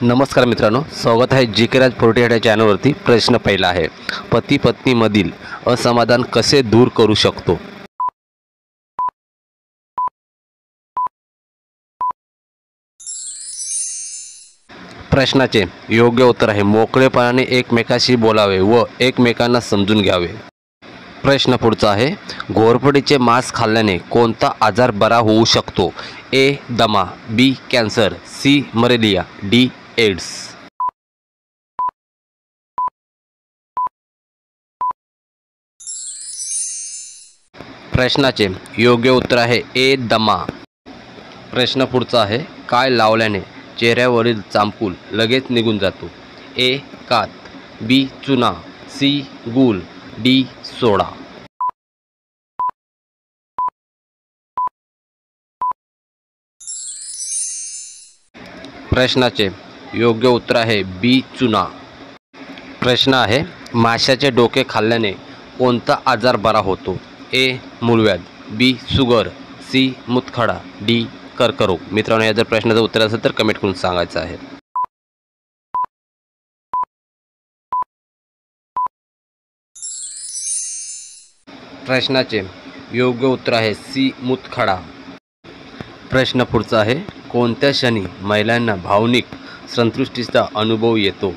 नमस्कार मित्रांनो, स्वागत आहे जी के राज 48 या चॅनलवरती। प्रश्न पहिला आहे, पती पत्नीमधील असमाधान कसे दूर करू शकतो? प्रश्नाचे योग्य उत्तर आहे मोकळेपणाने एकमेकाशी बोलावे व एकमेकांना समजून घ्यावे। प्रश्न पुढचा आहे, घोरपडीचे मांस खाल्ल्याने कोणता आजार बरा होऊ शकतो? ए दमा, B cancer, C malaria, D AIDS. प्रश्नाचे योग्य उत्तर आहे ए दमा। प्रश्न पुढचा आहे, काय लावल्याने चेहऱ्यावरील चांपूल लगेच निघून जातो? ए कात, बी चुना, सी गूळ, डी सोडा। प्रश्नाचे योग्य उत्तर आहे बी चुना। प्रश्न आहे, माशाचे डोके खाल्ल्याने कोणता आजार बरा होतो? ए मूळव्याध, बी शुगर, सी मूतखडा, डी कर्करोग। मित्रांनो, या जर प्रश्नाचं उत्तर असेल तर कमेंट करून सांगायचं आहे। प्रश्नाचे योग्य उत्तर आहे सी मूतखडा। प्रश्न पुढचा आहे, कोणत्या क्षणी महिलांना भावनिक संतुष्टीचा अनुभव येतो?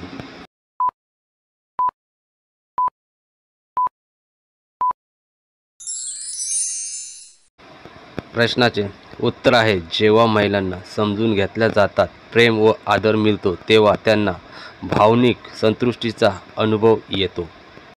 प्रश्नाचे उत्तर आहे जेव्हा महिलांना समजून घेतल्या जातात, प्रेम व आदर मिळतो, तेव्हा त्यांना भावनिक संतुष्टीचा अनुभव येतो।